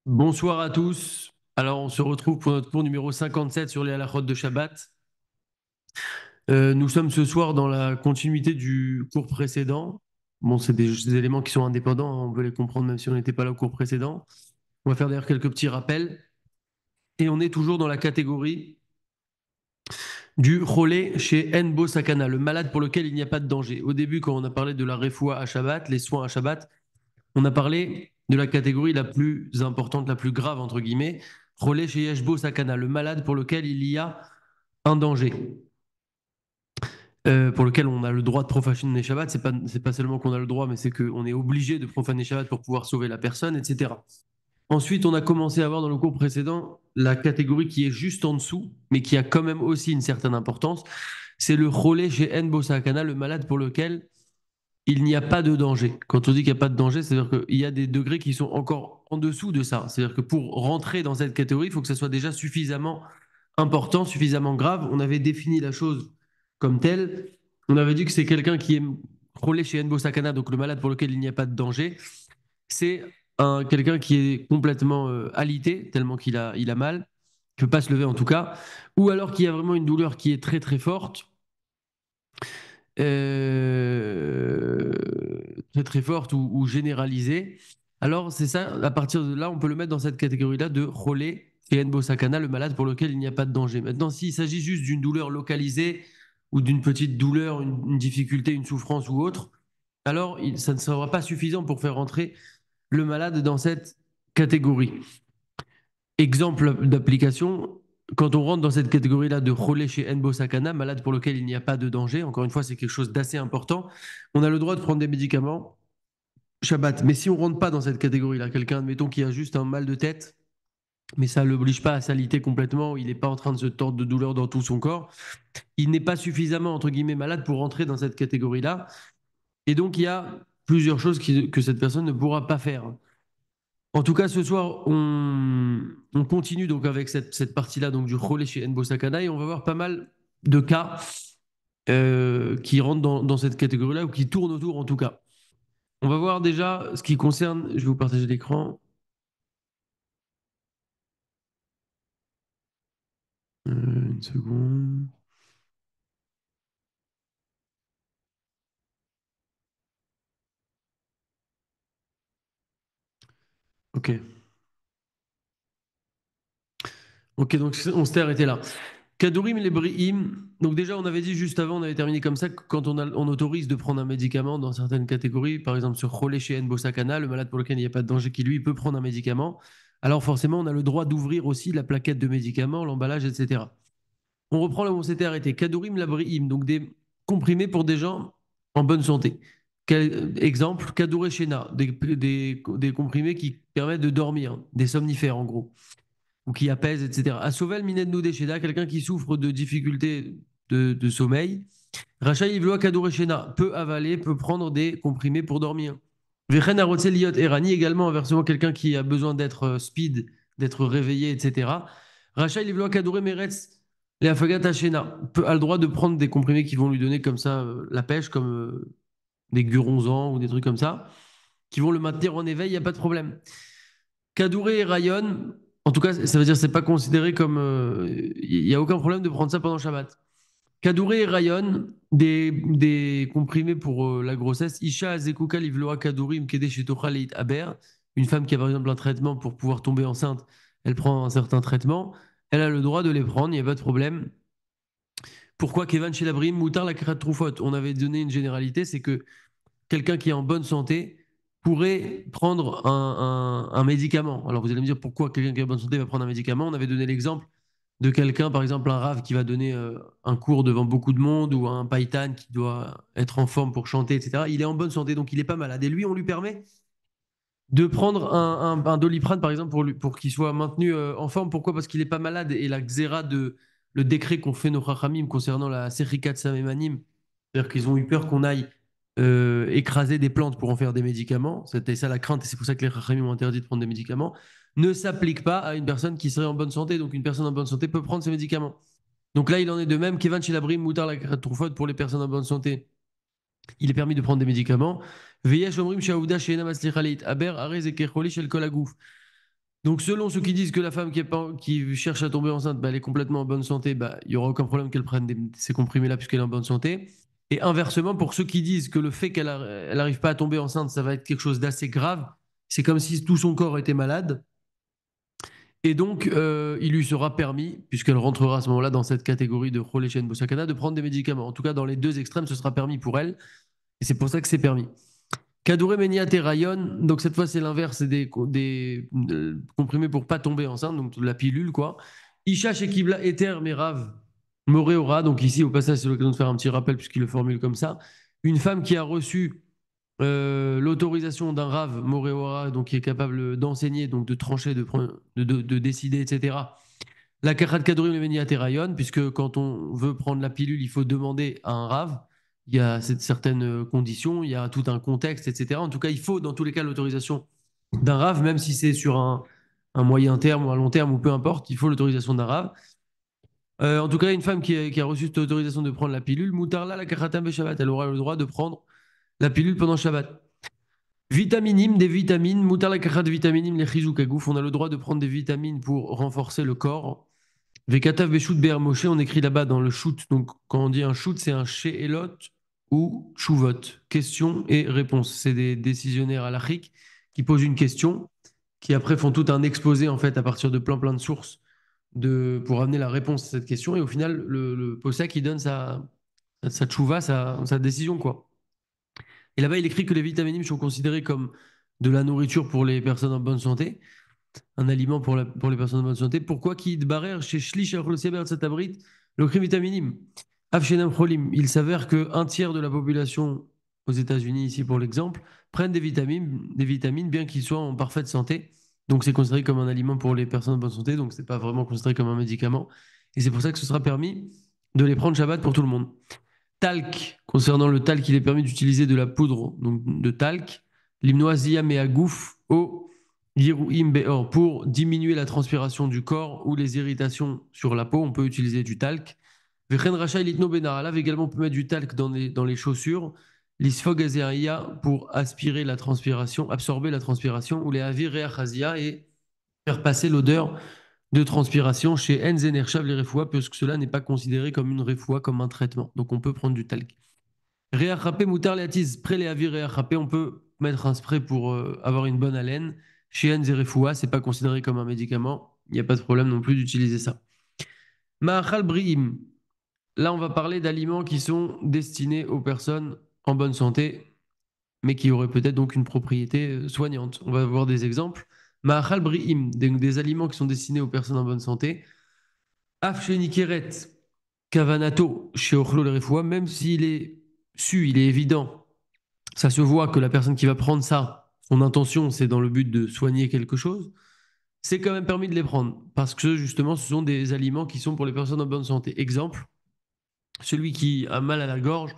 Bonsoir à tous. Alors, on se retrouve pour notre cours numéro 57 sur les halachot de Shabbat. Nous sommes ce soir dans la continuité du cours précédent. Bon, c'est des éléments qui sont indépendants, hein, on peut les comprendre même si on n'était pas là au cours précédent. On va faire d'ailleurs quelques petits rappels. Et on est toujours dans la catégorie du cholé chez Enbo Sakana, le malade pour lequel il n'y a pas de danger. Au début, quand on a parlé de la refoua à Shabbat, les soins à Shabbat, on a parlé de la catégorie la plus importante, la plus grave, entre guillemets, relais chez Yeshbo Sakana, le malade pour lequel il y a un danger, pour lequel on a le droit de profaner Shabbat. C'est pas seulement qu'on a le droit, mais c'est qu'on est obligé de profaner Shabbat pour pouvoir sauver la personne, etc. Ensuite, on a commencé à voir dans le cours précédent la catégorie qui est juste en dessous, mais qui a quand même aussi une certaine importance. C'est le relais chez Enbo Sakana, le malade pour lequel il n'y a pas de danger. Quand on dit qu'il n'y a pas de danger, c'est-à-dire qu'il y a des degrés qui sont encore en dessous de ça. C'est-à-dire que pour rentrer dans cette catégorie, il faut que ça soit déjà suffisamment important, suffisamment grave. On avait défini la chose comme telle. On avait dit que c'est quelqu'un qui est frôlé chez Enbo Sakana, donc le malade pour lequel il n'y a pas de danger. C'est quelqu'un qui est complètement alité, tellement qu'il a mal, qui ne peut pas se lever en tout cas, ou alors qui a vraiment une douleur qui est très très forte, euh, très très forte ou généralisée. Alors c'est ça, à partir de là, on peut le mettre dans cette catégorie-là de Rolé et Enbo Sakana, le malade pour lequel il n'y a pas de danger. Maintenant, s'il s'agit juste d'une douleur localisée ou d'une petite douleur, une difficulté, une souffrance ou autre, alors ça ne sera pas suffisant pour faire rentrer le malade dans cette catégorie. Exemple d'application, quand on rentre dans cette catégorie-là de relais chez Enbo Sakana, malade pour lequel il n'y a pas de danger, encore une fois, c'est quelque chose d'assez important, on a le droit de prendre des médicaments Shabbat. Mais si on rentre pas dans cette catégorie-là, quelqu'un, admettons, qui a juste un mal de tête, mais ça ne l'oblige pas à s'aliter complètement, il n'est pas en train de se tordre de douleur dans tout son corps, il n'est pas suffisamment, entre guillemets, malade pour rentrer dans cette catégorie-là. Et donc, il y a plusieurs choses que cette personne ne pourra pas faire. En tout cas, ce soir, on continue donc avec cette partie-là donc du relais chez Enbo Sakana et on va voir pas mal de cas qui rentrent dans cette catégorie-là ou qui tournent autour en tout cas. On va voir déjà ce qui concerne, je vais vous partager l'écran. Une seconde. Ok. Ok, donc on s'était arrêté là. Kadurim les Brihim. Donc déjà, on avait dit juste avant, on avait terminé comme ça, que quand on autorise de prendre un médicament dans certaines catégories, par exemple sur Cholé chez Bosakana, le malade pour lequel il n'y a pas de danger, qui lui peut prendre un médicament, alors forcément, on a le droit d'ouvrir aussi la plaquette de médicaments, l'emballage, etc. On reprend là où on s'était arrêté. Kadurim la Brihim, donc des comprimés pour des gens en bonne santé. Exemple, Kaduré Shena, des comprimés qui permettent de dormir, des somnifères en gros ou qui apaise, etc. Asovel mined nudeshena, quelqu'un qui souffre de difficultés de sommeil. Racha Ivloa Kadoreshena peut avaler, peut prendre des comprimés pour dormir. Vechen Arotzel Liot Erani, également, inversement, quelqu'un qui a besoin d'être speed, d'être réveillé, etc. Racha Ivloa Kadore Meretz, les Afagat Hashena, a le droit de prendre des comprimés qui vont lui donner comme ça la pêche, comme des guronzans ou des trucs comme ça, qui vont le maintenir en éveil, il n'y a pas de problème. Kadouré et Rayon, en tout cas, ça veut dire que c'est pas considéré comme. Il n'y a aucun problème de prendre ça pendant Shabbat. Kadouré et Rayon, des comprimés pour la grossesse. Isha Azekuka Livloa Kadouri Mkede Shetochalit Aber. Une femme qui a par exemple un traitement pour pouvoir tomber enceinte, elle prend un certain traitement. Elle a le droit de les prendre, il n'y a pas de problème. Pourquoi Kevan Shelabrim Moutar la Troufot? On avait donné une généralité, c'est que quelqu'un qui est en bonne santé pourrait prendre un médicament. Alors vous allez me dire pourquoi quelqu'un qui est en bonne santé va prendre un médicament. On avait donné l'exemple de quelqu'un, par exemple un rave qui va donner un cours devant beaucoup de monde ou un païtan qui doit être en forme pour chanter, etc. Il est en bonne santé, donc il n'est pas malade. Et lui, on lui permet de prendre un Doliprane, par exemple, pour qu'il soit maintenu en forme. Pourquoi? Parce qu'il n'est pas malade. Et la xéra le décret qu'ont fait nos Chachamim concernant la Serikat Samemanim, c'est-à-dire qu'ils ont eu peur qu'on aille écraser des plantes pour en faire des médicaments, c'était ça la crainte, et c'est pour ça que les Chachamim ont interdit de prendre des médicaments, ne s'applique pas à une personne qui serait en bonne santé. Donc une personne en bonne santé peut prendre ses médicaments. Donc là, il en est de même. Kevan Chilabrim, Moutar la Troufote pour les personnes en bonne santé il est permis de prendre des médicaments. Veyesh omrim shaouda she'ena matzlicha aber arez ekecholi shel kol haguf. Donc, selon ceux qui disent que la femme qui cherche à tomber enceinte, bah, elle est complètement en bonne santé, bah, il n'y aura aucun problème qu'elle prenne ces comprimés-là puisqu'elle est en bonne santé. Et inversement, pour ceux qui disent que le fait qu'elle n'arrive pas à tomber enceinte, ça va être quelque chose d'assez grave, c'est comme si tout son corps était malade. Et donc, il lui sera permis, puisqu'elle rentrera à ce moment-là dans cette catégorie de Choléchen Bosakana, de prendre des médicaments. En tout cas, dans les deux extrêmes, ce sera permis pour elle. Et c'est pour ça que c'est permis. Kadure Meniat et Rayon, donc cette fois c'est l'inverse, c'est des comprimés pour pas tomber enceinte, donc de la pilule quoi. Isha Shekibla Ether Merav Moreora, donc ici au passage c'est l'occasion de faire un petit rappel puisqu'il le formule comme ça. Une femme qui a reçu l'autorisation d'un Rav Moreora, donc qui est capable d'enseigner, donc de trancher, de décider, etc. La Karat Kadorim Meniat et Rayon, puisque quand on veut prendre la pilule, il faut demander à un Rav. Il y a certaines conditions, il y a tout un contexte, etc. En tout cas, il faut dans tous les cas l'autorisation d'un Rav, même si c'est sur un moyen terme ou un long terme ou peu importe, il faut l'autorisation d'un Rav. En tout cas, une femme qui a reçu cette autorisation de prendre la pilule, Moutarla la Karatam Shabbat, elle aura le droit de prendre la pilule pendant Shabbat. Vitaminim, des vitamines, Moutarla Karat vitaminim, les Chizukagouf, on a le droit de prendre des vitamines pour renforcer le corps. Vekatav Beshoot Be'er Moshe, on écrit là-bas dans le shoot. Donc, quand on dit un shoot, c'est un she'elot ou tshuvot. Question et réponse. C'est des décisionnaires halachiques qui posent une question, qui après font tout un exposé en fait à partir de plein de sources pour amener la réponse à cette question. Et au final, le posek, il donne sa tchouva, sa décision, quoi. Et là-bas, il écrit que les vitamines sont considérées comme de la nourriture pour les personnes en bonne santé, un aliment pour les personnes en bonne santé. Pourquoi qui barer chez Shlish Abrit le crime vitaminim Afshenam Cholim. Il s'avère que un tiers de la population aux États-Unis, ici pour l'exemple, prennent des vitamines bien qu'ils soient en parfaite santé. Donc c'est considéré comme un aliment pour les personnes en bonne santé, donc c'est pas vraiment considéré comme un médicament. Et c'est pour ça que ce sera permis de les prendre Shabbat pour tout le monde. Talc, concernant le talc, il est permis d'utiliser de la poudre donc de talc, l'hymnoasia meagouf au yiruim beor pour diminuer la transpiration du corps ou les irritations sur la peau. On peut utiliser du talc. Vechen racha litno benaralav également on peut mettre du talc dans les chaussures. L'isfog azeria pour aspirer la transpiration, absorber la transpiration ou les avir et faire passer l'odeur de transpiration chez Enzen Ershav les refoua, puisque cela n'est pas considéré comme une refoua, comme un traitement. Donc on peut prendre du talc. Réachapé moutar les spray les avis réachapé, on peut mettre un spray pour avoir une bonne haleine. Chez Enzen Refoua, c'est pas considéré comme un médicament. Il n'y a pas de problème non plus d'utiliser ça. Ma'achal bri'im. Là, on va parler d'aliments qui sont destinés aux personnes en bonne santé, mais qui auraient peut-être donc une propriété soignante. On va voir des exemples. Ma'achal bri'im, des aliments qui sont destinés aux personnes en bonne santé. Afshenikeret, Kavanato, chez Ochlo le Refoua, même s'il est il est évident, ça se voit que la personne qui va prendre ça, son intention, c'est dans le but de soigner quelque chose, c'est quand même permis de les prendre. Parce que justement, ce sont des aliments qui sont pour les personnes en bonne santé. Exemple, celui qui a mal à la gorge,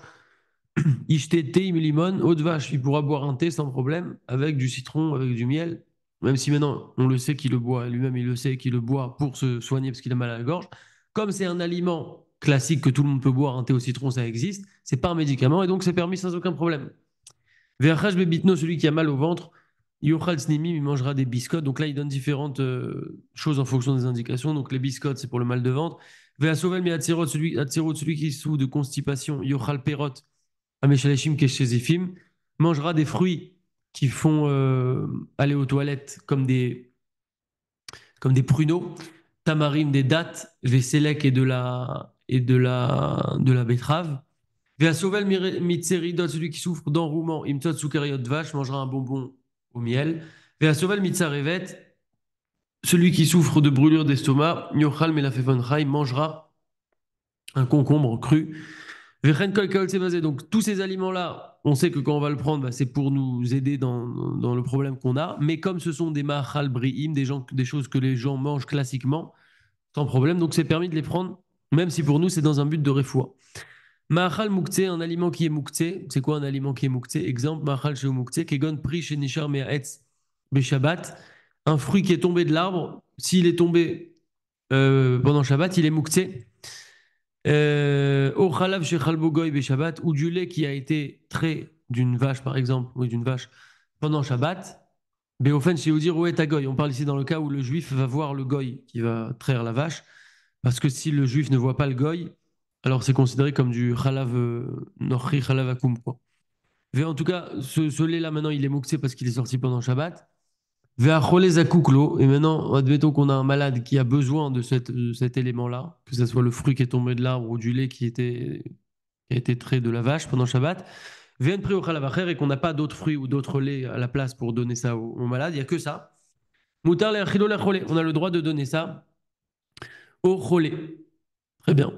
Ishte thé limon, eau de vache, il pourra boire un thé sans problème, avec du citron, avec du miel, même si maintenant on le sait qu'il le boit, lui-même il le sait qu'il le boit pour se soigner parce qu'il a mal à la gorge. Comme c'est un aliment classique que tout le monde peut boire, un thé au citron, ça existe, c'est pas un médicament et donc c'est permis sans aucun problème. Verhaj bebitno, celui qui a mal au ventre, Yochal snimim, il mangera des biscottes. Donc là, il donne différentes choses en fonction des indications. Donc les biscottes, c'est pour le mal de ventre. Veasovel mi atzirot, celui qui souffre de constipation, Yochal perot, Ameshaleshim Keshezifim, mangera des fruits qui font aller aux toilettes comme des pruneaux, tamarine, des dattes, Veselek et de la betterave. Veasovel mitzeridot, celui qui souffre d'enrouement, imtot sukariot vache, mangera un bonbon au miel. Veasovel mitzarevet, celui qui souffre de brûlure d'estomac, Yochal melafevonchai, mangera un concombre cru. Donc tous ces aliments-là, on sait que quand on va le prendre, bah, c'est pour nous aider dans le problème qu'on a. Mais comme ce sont des mahal bri'im, des choses que les gens mangent classiquement, sans problème, donc c'est permis de les prendre, même si pour nous c'est dans un but de refoua. Mahal muktzé, un aliment qui est muktzé. C'est quoi un aliment qui est muktzé? Exemple, mahal chez muktzé, kegon pri chez nishar me'aetz beshabbat. Un fruit qui est tombé de l'arbre, s'il est tombé pendant Shabbat, il est muktzé. Au khalav chez Khalbogoy be Shabbat, ou du lait qui a été trait d'une vache, par exemple, oui, d'une vache, pendant Shabbat, Béofen chez Oudir, ouais, Tagoy. On parle ici dans le cas où le juif va voir le goy qui va traire la vache. Parce que si le juif ne voit pas le goy, alors c'est considéré comme du chalav, nochri chalav akum, quoi. En tout cas, ce lait-là, maintenant, il est mouxé parce qu'il est sorti pendant Shabbat. Ve'acholez akouklo. Et maintenant, admettons qu'on a un malade qui a besoin de cet élément-là, que ce soit le fruit qui est tombé de l'arbre ou du lait qui a été trait de la vache pendant Shabbat. Ve'en pris au chalav et qu'on n'a pas d'autres fruits ou d'autres laits à la place pour donner ça au malade, il n'y a que ça. Moutar le'achilo le'cholé. On a le droit de donner ça au cholé. Très bien.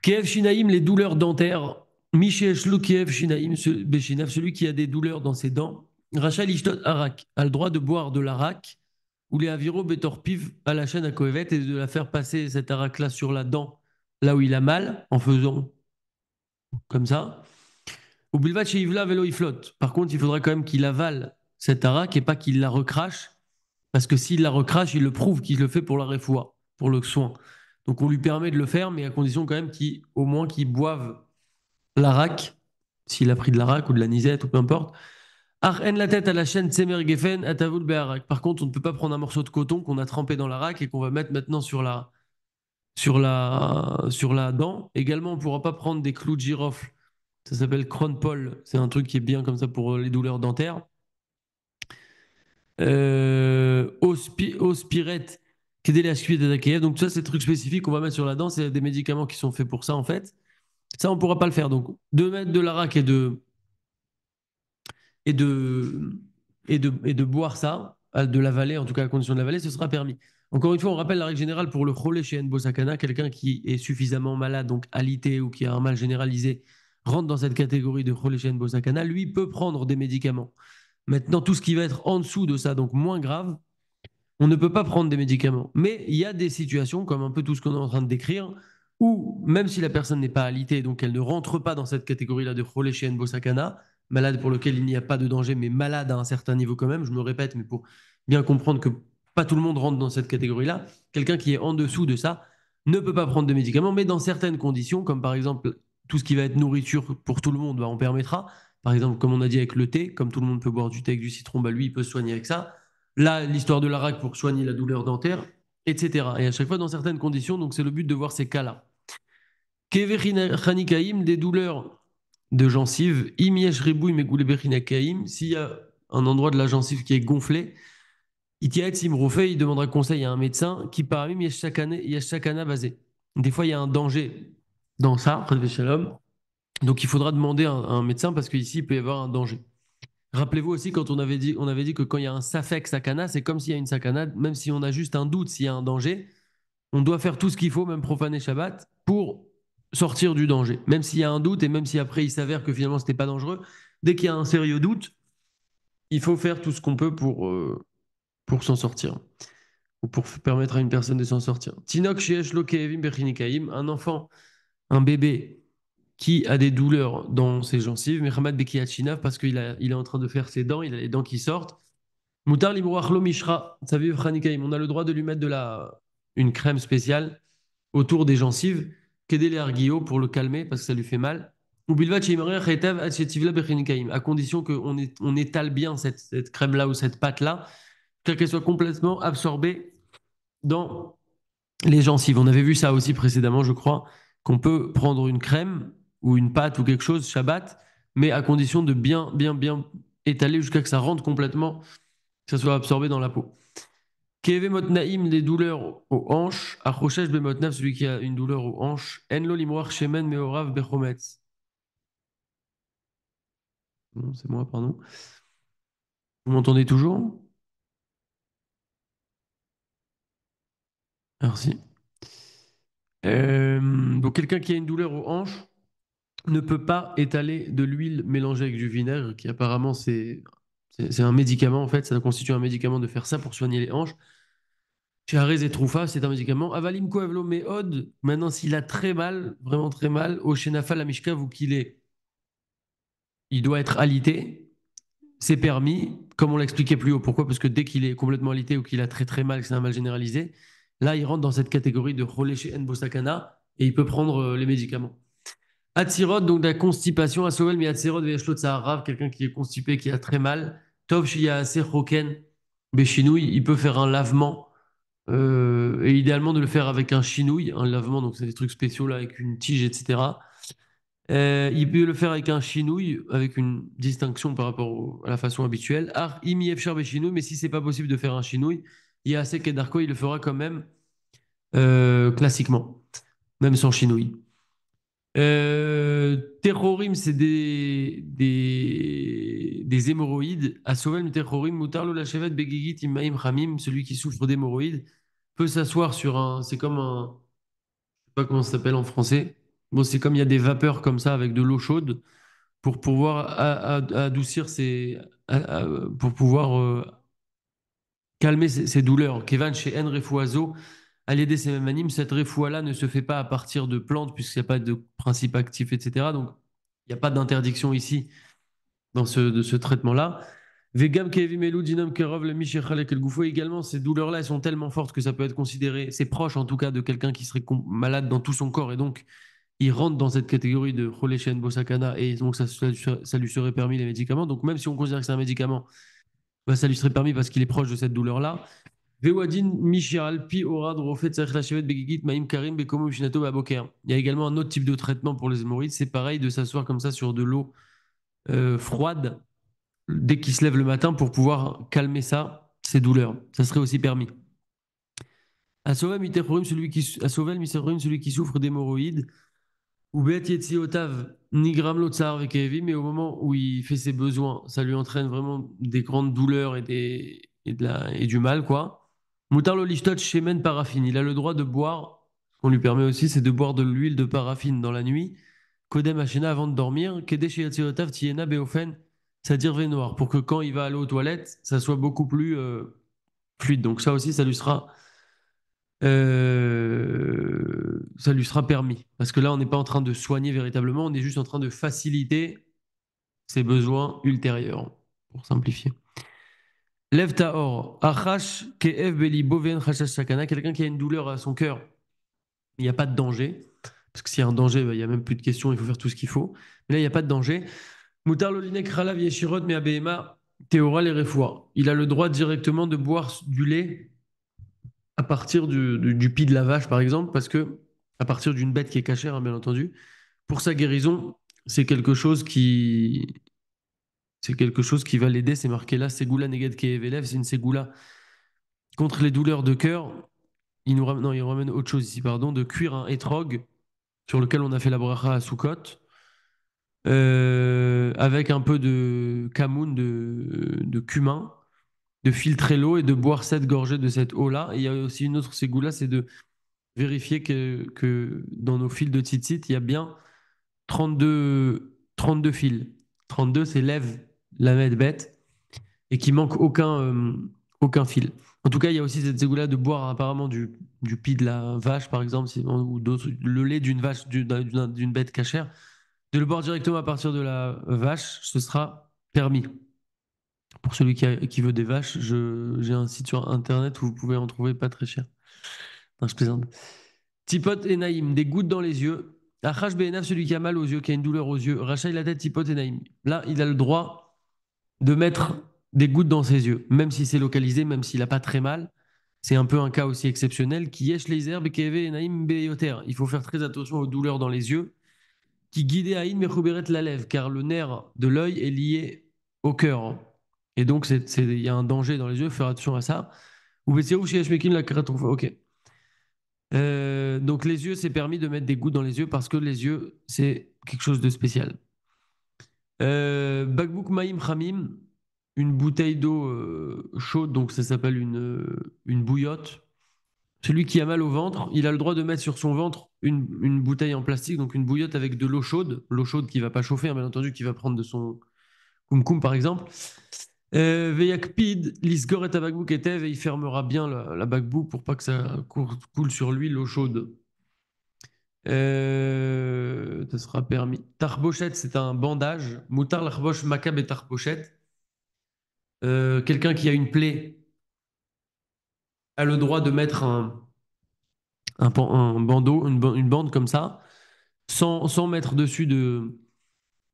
Kiev Shinaïm, les douleurs dentaires. Michel Kiev Shinaïm, Beshinav, celui qui a des douleurs dans ses dents. Rachel Ishtot Arak a le droit de boire de l'arak ou les Aviro Betorpiv à la chaîne à Kohevet et de la faire passer cet arak-là sur la dent, là où il a mal, en faisant comme ça. Ou Bilvat chez Ivla Velo flotte. Par contre, il faudra quand même qu'il avale cet arak et pas qu'il la recrache, parce que s'il la recrache, il le prouve qu'il le fait pour la refoua, pour le soin. Donc on lui permet de le faire, mais à condition quand même qu'au moins qu'il boive l'arak, s'il a pris de l'arak ou de la nisette ou peu importe. Arhen la tête à la chaîne Tsemer Geffen atavoul be'arak. Par contre, on ne peut pas prendre un morceau de coton qu'on a trempé dans l'arak et qu'on va mettre maintenant sur la dent. Également, on ne pourra pas prendre des clous de girofle. Ça s'appelle Cronpol. C'est un truc qui est bien comme ça pour les douleurs dentaires. Ospirette, donc ça, c'est des trucs spécifiques qu'on va mettre sur la dent. C'est des médicaments qui sont faits pour ça, en fait. Ça, on ne pourra pas le faire. Donc, de mettre de l'arak et de, et de boire ça, de l'avaler, en tout cas à condition de l'avaler, ce sera permis. Encore une fois, on rappelle la règle générale pour le cholé chez Nbosakana, quelqu'un qui est suffisamment malade, donc alité ou qui a un mal généralisé, rentre dans cette catégorie de cholé chez Nbosakana, lui peut prendre des médicaments. Maintenant, tout ce qui va être en dessous de ça, donc moins grave, on ne peut pas prendre des médicaments. Mais il y a des situations, comme un peu tout ce qu'on est en train de décrire, où même si la personne n'est pas alitée, donc elle ne rentre pas dans cette catégorie-là de Cholé chez Bosakana, malade pour lequel il n'y a pas de danger, mais malade à un certain niveau quand même, je me répète, mais pour bien comprendre que pas tout le monde rentre dans cette catégorie-là, quelqu'un qui est en dessous de ça ne peut pas prendre de médicaments, mais dans certaines conditions, comme par exemple tout ce qui va être nourriture pour tout le monde, bah, on permettra. Par exemple, comme on a dit avec le thé, comme tout le monde peut boire du thé avec du citron, bah, lui, il peut se soigner avec ça. Là, l'histoire de l'arac pour soigner la douleur dentaire, etc. Et à chaque fois dans certaines conditions, donc c'est le but de voir ces cas-là. Keverichanikaim, des douleurs de gencive, imiesh ribouim meguleberinakaim, s'il y a un endroit de la gencive qui est gonflé, itiaet simrofe, il demandera conseil à un médecin qui parmi yeshakana basé. Des fois, il y a un danger dans ça, shalom. Donc il faudra demander à un médecin parce qu'ici, il peut y avoir un danger. Rappelez-vous aussi quand on avait dit que quand il y a un safek sakana, c'est comme s'il y a une sakana, même si on a juste un doute s'il y a un danger, on doit faire tout ce qu'il faut, même profaner Shabbat, pour sortir du danger. Même s'il y a un doute et même si après il s'avère que finalement ce n'était pas dangereux, dès qu'il y a un sérieux doute, il faut faire tout ce qu'on peut pour s'en sortir, ou pour permettre à une personne de s'en sortir. Tinok sheesh lo keevim bechinikaim, un enfant, un bébé qui a des douleurs dans ses gencives, Mehamad Bekiachinav, parce il est en train de faire ses dents, il a les dents qui sortent. Moutar Librouachlo Mishra, ça veut Khanikaim. On a le droit de lui mettre une crème spéciale autour des gencives, Kedele Argio pour le calmer parce que ça lui fait mal. Ou Bilvat Sheimerer Chetav Atchetivla Bechinikaim, à condition on étale bien cette crème-là ou cette pâte-là, qu'elle soit complètement absorbée dans les gencives. On avait vu ça aussi précédemment, je crois, qu'on peut prendre une crème ou une pâte ou quelque chose, Shabbat, mais à condition de bien étaler jusqu'à que ça rentre complètement, que ça soit absorbé dans la peau. Keve motnaim, les douleurs aux hanches. Achoshesh bemotnav, celui qui a une douleur aux hanches. Enlo limroach shemen meorav bechometz. Non, c'est moi, pardon. Vous m'entendez toujours? Merci. Donc quelqu'un qui a une douleur aux hanches ne peut pas étaler de l'huile mélangée avec du vinaigre, qui apparemment c'est un médicament en fait, ça constitue un médicament de faire ça pour soigner les hanches. Charez et Troufa, c'est un médicament. Avalim Koevlo Meod, maintenant s'il a très mal, vraiment très mal, au Shenafa la Mishka, ou il doit être alité, c'est permis, comme on l'expliquait plus haut. Pourquoi? Parce que dès qu'il est complètement alité ou qu'il a très très mal, que c'est un mal généralisé, là il rentre dans cette catégorie de Cholé Bosakana et il peut prendre les médicaments. Atzirot, donc de la constipation, Asovel, mais Atzirot, Veshlo Tsaharav, quelqu'un qui est constipé, qui a très mal. Tov Shia assez Roken, Béchinouille, il peut faire un lavement. Et idéalement de le faire avec un chinouille, un lavement, donc c'est des trucs spéciaux là, avec une tige, etc. Il peut le faire avec un chinouille, avec une distinction par rapport à la façon habituelle. Ar imi efshar chinouille, mais si c'est pas possible de faire un chinouille, il y a assez Kedarko, il le fera quand même classiquement, même sans chinouille. Terrorim, c'est des hémorroïdes. À Sovel, terrorim, mutarlo la chevet, begigit, imaim, ramim, celui qui souffre d'hémorroïdes, peut s'asseoir sur un. C'est comme un. Je sais pas comment ça s'appelle en français. Bon, c'est comme il y a des vapeurs comme ça avec de l'eau chaude pour pouvoir adoucir pour pouvoir calmer ses douleurs. Kevan chez N Refuazo, à l'aider ces mêmes animes, cette refoua-là ne se fait pas à partir de plantes puisqu'il n'y a pas de principe actif, etc. Donc, il n'y a pas d'interdiction ici de ce traitement-là. Vegam Kevim Elou Dinam Kerov le Mishechalek El Goufo également, ces douleurs-là, elles sont tellement fortes que ça peut être considéré, c'est proche en tout cas de quelqu'un qui serait malade dans tout son corps et donc il rentre dans cette catégorie de Choleshen Bosakana et donc ça lui serait permis les médicaments. Donc même si on considère que c'est un médicament, bah, ça lui serait permis parce qu'il est proche de cette douleur-là. Vewadin Mishiral Pi Orad Rofet Tzarech Lachevet Begigit Maim Karim Bekomo Shinato Baboker. Il y a également un autre type de traitement pour les hémorroïdes, c'est pareil de s'asseoir comme ça sur de l'eau froide dès qu'il se lève le matin pour pouvoir calmer ça, ces douleurs. Ça serait aussi permis. Asovel celui qui souffre d'hémorroïdes, ou Beat Yetziotav, Nigram Lotsar Vekevi, mais au moment où il fait ses besoins, ça lui entraîne vraiment des grandes douleurs et du mal, quoi. Moutar lo lishtot shemen paraffine, il a le droit de boire, ce qu'on lui permet aussi, c'est de boire de l'huile de paraffine dans la nuit, Kodem Hashena avant de dormir, Kedesh Yetziotav Tiena Beofen, c'est-à-dire noir, pour que quand il va aller aux toilettes, ça soit beaucoup plus fluide. Donc ça aussi, ça lui sera permis. Parce que là, on n'est pas en train de soigner véritablement, on est juste en train de faciliter ses besoins ultérieurs, pour simplifier. Lève ta or, achash ke'ev beli boven chashash sakana, quelqu'un qui a une douleur à son cœur, il n'y a pas de danger. Parce que s'il y a un danger, bah, il n'y a même plus de questions, il faut faire tout ce qu'il faut. Mais là, il n'y a pas de danger. Mutar lolinek ralav yeshirot me abehema teora les refoua. Il a le droit directement de boire du lait à partir du pis de la vache, par exemple, parce que à partir d'une bête qui est cachère, hein, bien entendu, pour sa guérison, c'est quelque chose qui, c'est quelque chose qui va l'aider. C'est marqué là, Ségoula Neged Keevelev, c'est une Ségoula contre les douleurs de cœur. Non, il nous ramène autre chose ici, pardon, de cuire un hétrog sur lequel on a fait la bracha à Soukot, avec un peu de camoun, de cumin, de filtrer l'eau et de boire cette gorgée de cette eau-là. Et il y a aussi une autre Ségoula, c'est de vérifier que dans nos fils de tzitzit, il y a bien 32 fils. 32, c'est lève, lamed, bête, et qui manque aucun fil. En tout cas, il y a aussi cette ségoula de boire apparemment du pis de la vache, par exemple, ou d'autres, le lait d'une vache, d'une bête cachère. De le boire directement à partir de la vache, ce sera permis. Pour celui qui veut des vaches, j'ai un site sur internet où vous pouvez en trouver pas très cher. Non, je plaisante. Tipot et Naïm, des gouttes dans les yeux. Achash Be'enav, celui qui a mal aux yeux, qui a une douleur aux yeux. Rachaï la tête, Tipot et Naïm. Là, il a le droit de mettre des gouttes dans ses yeux, même si c'est localisé, même s'il n'a pas très mal. C'est un peu un cas aussi exceptionnel. Qui yesh les herbes, Keve et Naïm Beyoter. Il faut faire très attention aux douleurs dans les yeux. Qui guide Aïn Mechuberet la lèvre, car le nerf de l'œil est lié au cœur. Et donc, il y a un danger dans les yeux, faire attention à ça. Ou Betsirou, Shiesh Mekin, la Ok. Donc les yeux, c'est permis de mettre des gouttes dans les yeux parce que les yeux, c'est quelque chose de spécial. Bakbouk Maïm Khamim, une bouteille d'eau chaude, donc ça s'appelle une bouillotte. Celui qui a mal au ventre, il a le droit de mettre sur son ventre une bouteille en plastique, donc une bouillotte avec de l'eau chaude qui ne va pas chauffer, hein, bien entendu, qui va prendre de son koum par exemple. Veyakpid, l'isgor et bakbouk etev, et il fermera bien la bakbouk pour pas que ça coule sur lui l'eau chaude. Ça sera permis. Tarbochet, c'est un bandage. Moutar l'arboche makab et tarbochet. Quelqu'un qui a une plaie a le droit de mettre un bandeau, une bande comme ça, sans mettre dessus de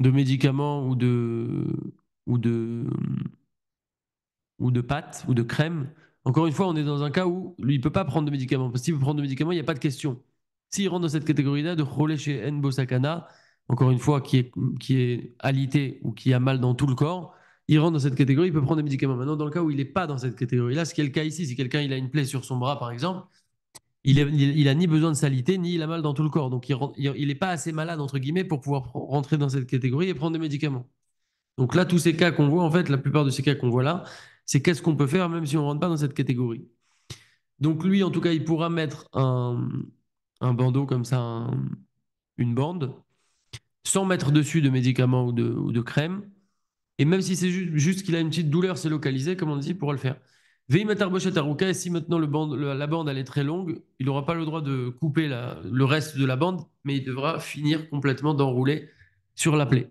médicaments ou de ou de pâte ou de crème, encore une fois, on est dans un cas où lui, il ne peut pas prendre de médicaments. Parce que s'il veut prendre de médicaments, il n'y a pas de question. S'il rentre dans cette catégorie-là de Cholé chez Nbosakana, encore une fois, qui est alité ou qui a mal dans tout le corps, il rentre dans cette catégorie, il peut prendre des médicaments. Maintenant, dans le cas où il n'est pas dans cette catégorie-là, ce qui est le cas ici, si quelqu'un il a une plaie sur son bras, par exemple, il a ni besoin de salité, ni il a mal dans tout le corps. Donc, il n'est pas assez malade, entre guillemets, pour pouvoir rentrer dans cette catégorie et prendre des médicaments. Donc là, tous ces cas qu'on voit, en fait, la plupart de ces cas qu'on voit là, c'est qu'est-ce qu'on peut faire même si on ne rentre pas dans cette catégorie. Donc lui, en tout cas, il pourra mettre un bandeau comme ça, une bande, sans mettre dessus de médicaments ou de crème. Et même si c'est juste qu'il a une petite douleur, c'est localisé, comme on dit, il pourra le faire. Et si maintenant la bande elle est très longue, il n'aura pas le droit de couper le reste de la bande, mais il devra finir complètement d'enrouler sur la plaie.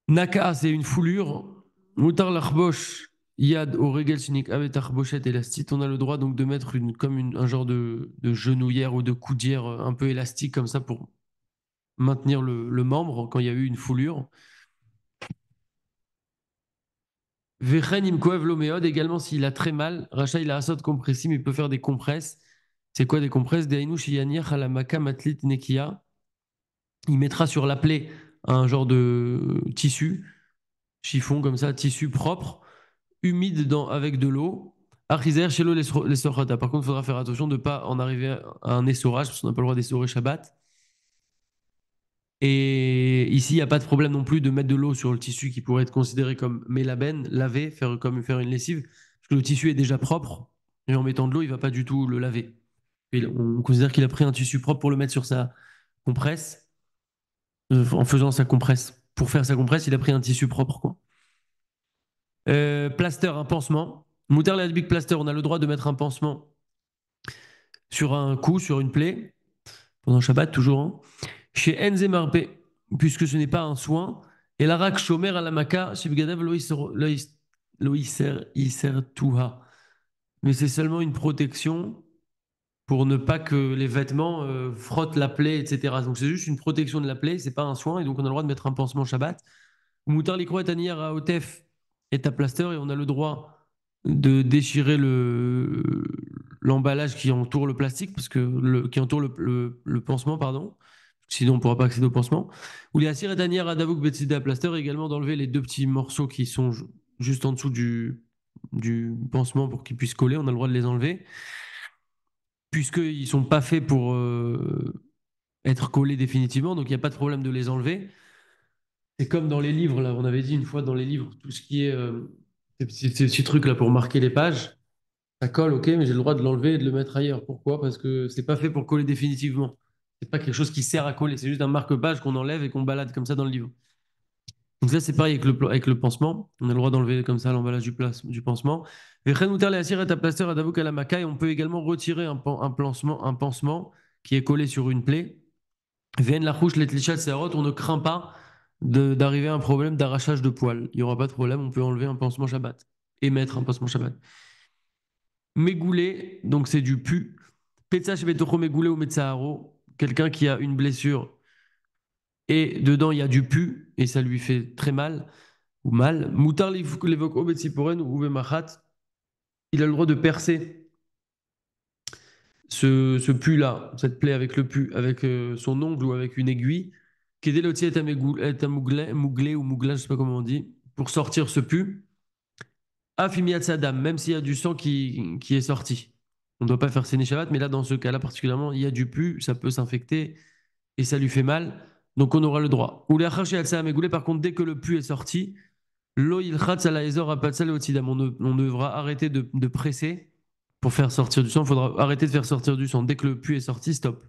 Naka, c'est une foulure. Moutar l'achbosh, yad au regel sinik avec arbochette élastique. On a le droit donc de mettre un genre de genouillère ou de coudière un peu élastique comme ça pour maintenir le membre quand il y a eu une foulure. Vechen imkoev l'oméode, également s'il a très mal. Racha, il a asot compressif, mais il peut faire des compresses. C'est quoi des compresses? Des ainou shiyanir halamaka matlit nekia. Il mettra sur la plaie un genre de tissu, chiffon comme ça, tissu propre, humide avec de l'eau. Achizer chez l'eau les sorata. Par contre, il faudra faire attention de ne pas en arriver à un essorage, parce qu'on n'a pas le droit d'essorer Shabbat. Et ici, il n'y a pas de problème non plus de mettre de l'eau sur le tissu qui pourrait être considéré comme mélaben, laver, faire une lessive, parce que le tissu est déjà propre, et en mettant de l'eau, il ne va pas du tout le laver. Et on considère qu'il a pris un tissu propre pour le mettre sur sa compresse, en faisant sa compresse. Pour faire sa compresse, il a pris un tissu propre, quoi. Plaster, un pansement. Mouter big plaster, on a le droit de mettre un pansement sur un coup, sur une plaie, pendant Shabbat toujours. Hein. Chez Enzemarpe, puisque ce n'est pas un soin. Et la rak shomer à la maka, shibgadav loiser tuha. Mais c'est seulement une protection pour ne pas que les vêtements frottent la plaie, etc. Donc c'est juste une protection de la plaie, c'est pas un soin, et donc on a le droit de mettre un pansement Shabbat. Moutar likroet aniyar à otef est à plaster, et on a le droit de déchirer l'emballage qui entoure le plastique, parce que qui entoure le pansement, pardon. Sinon, on ne pourra pas accéder au pansement. Ou les assir et danière à Davouk Betsida Plaster, également d'enlever les deux petits morceaux qui sont juste en dessous du pansement pour qu'ils puissent coller. On a le droit de les enlever, puisqu'ils ne sont pas faits pour être collés définitivement, donc il n'y a pas de problème de les enlever. C'est comme dans les livres, là, on avait dit une fois dans les livres, tout ce qui est ces petits trucs là pour marquer les pages, ça colle, ok, mais j'ai le droit de l'enlever et de le mettre ailleurs. Pourquoi? Parce que c'est pas fait pour coller définitivement. C'est pas quelque chose qui sert à coller, c'est juste un marque-page qu'on enlève et qu'on balade comme ça dans le livre. Donc ça, c'est pareil avec le pansement. On a le droit d'enlever comme ça l'emballage du pansement. Et on peut également retirer un pansement qui est collé sur une plaie. On ne craint pas d'arriver à un problème d'arrachage de poils. Il n'y aura pas de problème, on peut enlever un pansement Shabbat et mettre un pansement Shabbat. Mégoulé, donc c'est du pu. Petsash betoko mégoulé ou metsaharo, quelqu'un qui a une blessure et dedans il y a du pu et ça lui fait très mal ou mal. Moutar l'évoque au betsiporen ou bemachat, il a le droit de percer ce pu-là, cette plaie avec le pu, avec son ongle ou avec une aiguille. Kedeloti est un mouglé ou mougla, je sais pas comment on dit, pour sortir ce pu. Afimiat Sadam, même s'il y a du sang qui est sorti. On ne doit pas faire Séné Shabbat, mais là, dans ce cas-là particulièrement, il y a du pu, ça peut s'infecter et ça lui fait mal, donc on aura le droit. Ou les par contre, dès que le pu est sorti, on devra arrêter de presser pour faire sortir du sang. Il faudra arrêter de faire sortir du sang. Dès que le pu est sorti, stop.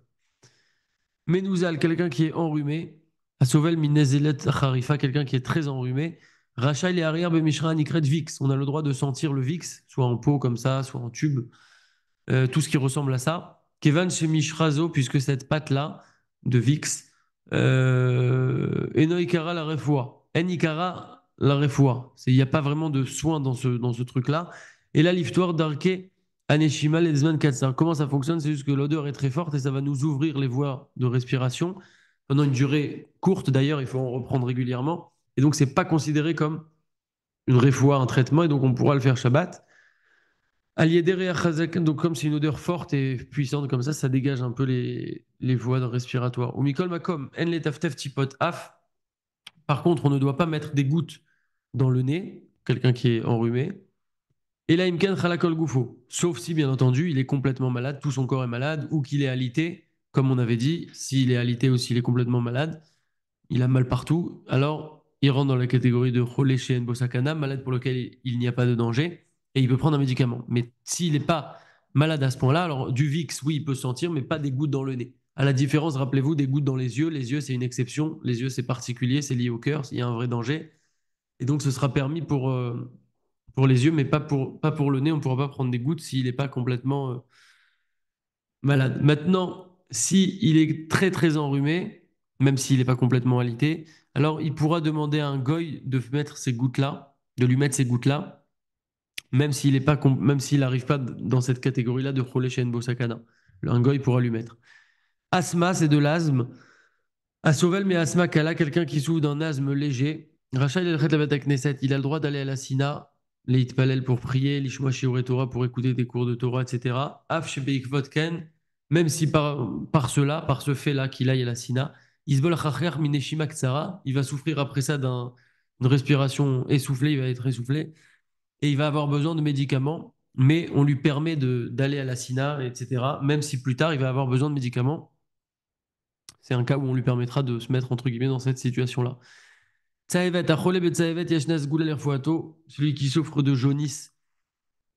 Menouzal, quelqu'un qui est enrhumé. Asovel minezelet kharifa, quelqu'un qui est très enrhumé. Rachel et arrière bemishra nikret vix. On a le droit de sentir le vix, soit en pot comme ça, soit en tube, tout ce qui ressemble à ça. Kevan chez mishrazo, puisque cette pâte-là de vix, enoikara la refoua. Enikara la refoua. Il n'y a pas vraiment de soin dans ce truc-là. Et là, l'histoire d'Arke Aneshima Ledzman Katsar. Comment ça fonctionne? C'est juste que l'odeur est très forte et ça va nous ouvrir les voies de respiration pendant une durée courte. D'ailleurs, il faut en reprendre régulièrement. Et donc, c'est pas considéré comme une réfoua, un traitement, et donc on pourra le faire Shabbat. Donc comme c'est une odeur forte et puissante comme ça dégage un peu les voies respiratoires. Ou Mikol Makom, En le taftef tipot af. Par contre, on ne doit pas mettre des gouttes dans le nez, quelqu'un qui est enrhumé. Et là, Imken Khalakol Goufo. Sauf si, bien entendu, il est complètement malade, tout son corps est malade, ou qu'il est alité, comme on avait dit, s'il est alité ou s'il est complètement malade, il a mal partout, alors il rentre dans la catégorie de Cholé chez Bosakana, malade pour lequel il n'y a pas de danger, et il peut prendre un médicament. Mais s'il n'est pas malade à ce point-là, alors du VIX, oui, il peut sentir, mais pas des gouttes dans le nez. À la différence, rappelez-vous, des gouttes dans les yeux, c'est une exception. Les yeux, c'est particulier, c'est lié au cœur, il y a un vrai danger. Et donc, ce sera permis pour les yeux, mais pas pour le nez. On ne pourra pas prendre des gouttes s'il n'est pas complètement malade. Maintenant, si il est très très enrhumé, même s'il n'est pas complètement alité, alors il pourra demander à un goy de mettre ces gouttes-là, de lui mettre ces gouttes-là, même s'il est pas, même s'il n'arrive pas dans cette catégorie-là de Cholé Shen Bosakana. Un goy pourra lui mettre. Asthma, c'est de l'asthme. Asovel, mais asthma, Kala, quelqu'un qui souffre d'un asthme léger. Rachel El Khetlavet Knesset, il a le droit d'aller à la Sina, les Palel pour prier, l'Ishma Shiure Torah pour écouter des cours de Torah, etc. Af Shebeik Vodken, même si par cela, par ce fait-là qu'il aille à la Sina, Isbol Chacher Mineshima Ktsara, il va souffrir après ça d'une respiration essoufflée, il va être essoufflé, et il va avoir besoin de médicaments, mais on lui permet d'aller à la Sina, etc. Même si plus tard il va avoir besoin de médicaments, c'est un cas où on lui permettra de se mettre entre guillemets dans cette situation-là. Tsaevet, Acholé Betsaevet, Yashnas Goula Lerfuato, celui qui souffre de jaunisse,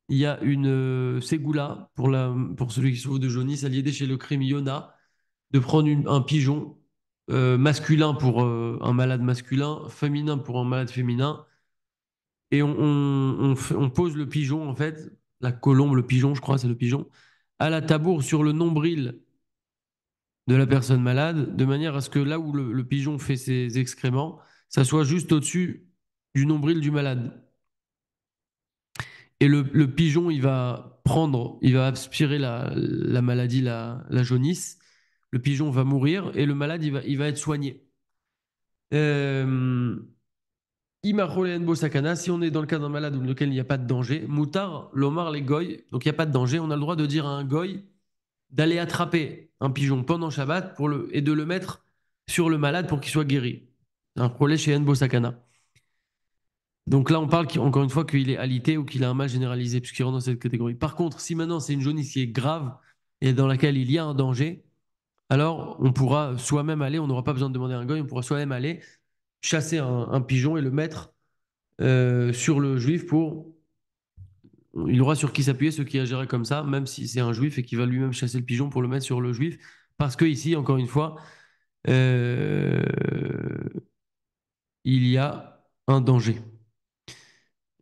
il y a une ségoula pour celui qui souffre de jaunisse, à l'idée chez le crime Yona, de prendre un pigeon masculin pour un malade masculin, féminin pour un malade féminin, et on pose le pigeon, en fait, la colombe, le pigeon, je crois, c'est le pigeon, à la tabour sur le nombril de la personne malade, de manière à ce que là où le pigeon fait ses excréments, ça soit juste au-dessus du nombril du malade. Et le pigeon, il va aspirer la maladie, la jaunisse. Le pigeon va mourir et le malade, il va être soigné. Euh, Sakana, si on est dans le cas d'un malade dans lequel il n'y a pas de danger, Moutar, Lomar, les goy, donc il n'y a pas de danger, on a le droit de dire à un goy d'aller attraper un pigeon pendant Shabbat et de le mettre sur le malade pour qu'il soit guéri. Un problème chez Enbo Sakana. Donc là, on parle encore une fois qu'il est alité ou qu'il a un mal généralisé, puisqu'il rentre dans cette catégorie. Par contre, si maintenant c'est une jaunisse qui est grave et dans laquelle il y a un danger, alors on pourra soi-même aller, on n'aura pas besoin de demander à un goy, on pourra soi-même aller chasser un pigeon et le mettre sur le juif pour. Il aura sur qui s'appuyer, ce qui agira comme ça, même si c'est un juif et qui va lui-même chasser le pigeon pour le mettre sur le juif. Parce que ici, encore une fois, euh, il y a un danger.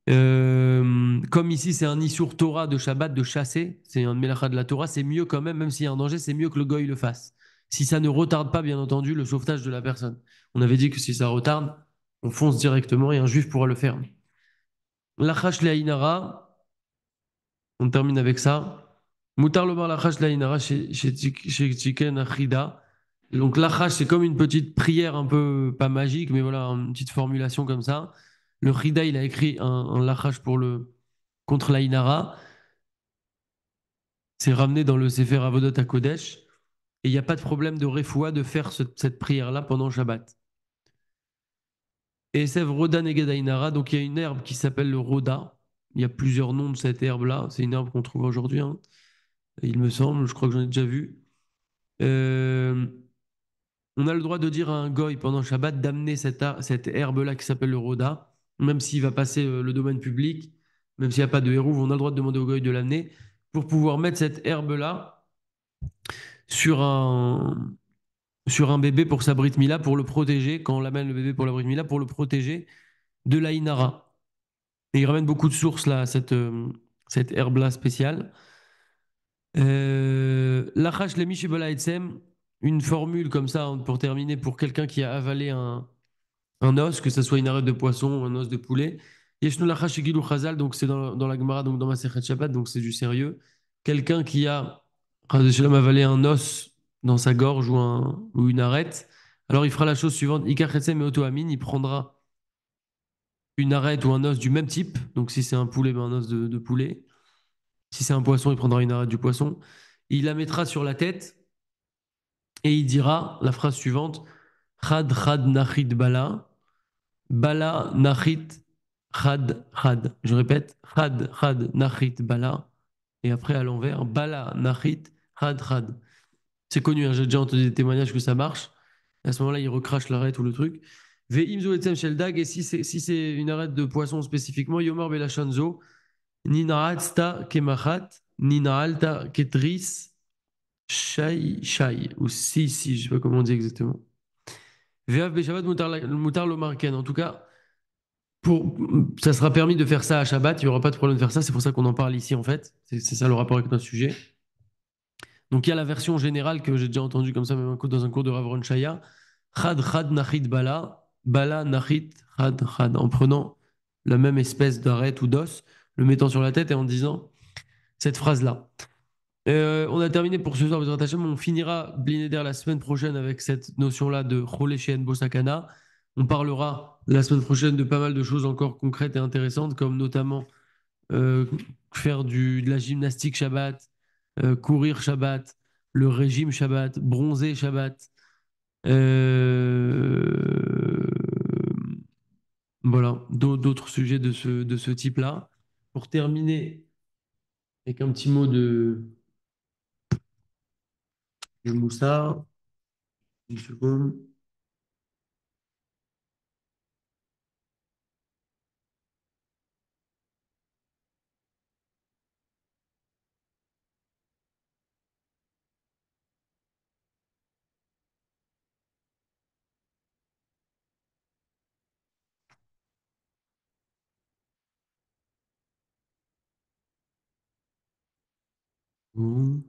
Comme ici, c'est un Issour Torah de Shabbat de chasser, c'est un Melacha de la Torah, c'est mieux quand même, même s'il y a un danger, c'est mieux que le goy le fasse. Si ça ne retarde pas, bien entendu, le sauvetage de la personne. On avait dit que si ça retarde, on fonce directement et un juif pourra le faire. Lachash Leainara, on termine avec ça. Moutar Lomar Lachash Leainara chez Chiken Achida. Donc Lachash, c'est comme une petite prière un peu, pas magique, mais voilà, une petite formulation comme ça. Le Chida, il a écrit un Lachash contre l'Ainara. C'est ramené dans le Sefer Avodot à Kodesh. Et il n'y a pas de problème de refoua de faire cette prière-là pendant Shabbat. Et c'est Roda Negadainara, donc il y a une herbe qui s'appelle le Roda. Il y a plusieurs noms de cette herbe-là. C'est une herbe qu'on trouve aujourd'hui, hein. Il me semble, je crois que j'en ai déjà vu. Euh, on a le droit de dire à un goy pendant Shabbat d'amener cette herbe-là qui s'appelle le Roda, même s'il va passer le domaine public, même s'il n'y a pas de hérouve, on a le droit de demander au goy de l'amener pour pouvoir mettre cette herbe-là sur sur un bébé pour sa Brit Mila, pour le protéger, quand on l'amène le bébé pour la Brit Mila, pour le protéger de la Inara. Et il ramène beaucoup de sources là, cette herbe-là spéciale. Lachash lemi shebala etsem, une formule comme ça pour terminer, pour quelqu'un qui a avalé un os, que ce soit une arête de poisson ou un os de poulet. Yeshnu lachash shigilou chazal, donc c'est dans la Gemara, donc dans ma Sechet Shabbat, donc c'est du sérieux. Quelqu'un qui a avalé un os dans sa gorge ou une arête, alors il fera la chose suivante. Ikar chetsem et oto amin, il prendra une arête ou un os du même type. Donc si c'est un poulet, ben un os de poulet. Si c'est un poisson, il prendra une arête du poisson. Il la mettra sur la tête et il dira la phrase suivante: Chad chad nachit bala, bala nachit chad chad. Je répète: Chad chad nachit bala. Et après à l'envers: bala nachit chad chad. C'est connu, hein, j'ai déjà entendu des témoignages que ça marche. À ce moment-là, il recrache l'arête ou le truc. Ve'imzo etzem shel dag, et si c'est une arête de poisson spécifiquement, Yomar belachanzo, Ninaalta kemachat, Ninaalta ketris, Shai Shai, ou si, je sais pas comment on dit exactement. Ve'av beshabbat mutar lo marken. En tout cas, pour, ça sera permis de faire ça à Shabbat, il n'y aura pas de problème de faire ça, c'est pour ça qu'on en parle ici en fait. C'est ça le rapport avec notre sujet. Donc il y a la version générale que j'ai déjà entendue comme ça, même dans un cours de Rav Ron Shaya. Chad chad nachit bala, bala nachit chad chad. En prenant la même espèce d'arête ou d'os, le mettant sur la tête et en disant cette phrase-là. On a terminé pour ce soir, Bezrat Hashem. On finira Blinéder la semaine prochaine avec cette notion-là de Cholé She'en Bosakana. On parlera la semaine prochaine de pas mal de choses encore concrètes et intéressantes, comme notamment euh, faire de la gymnastique Shabbat, courir Shabbat, le régime Shabbat, bronzer Shabbat. Euh, voilà, d'autres sujets de ce type-là. Pour terminer, avec un petit mot de Moussa, une seconde. Bon.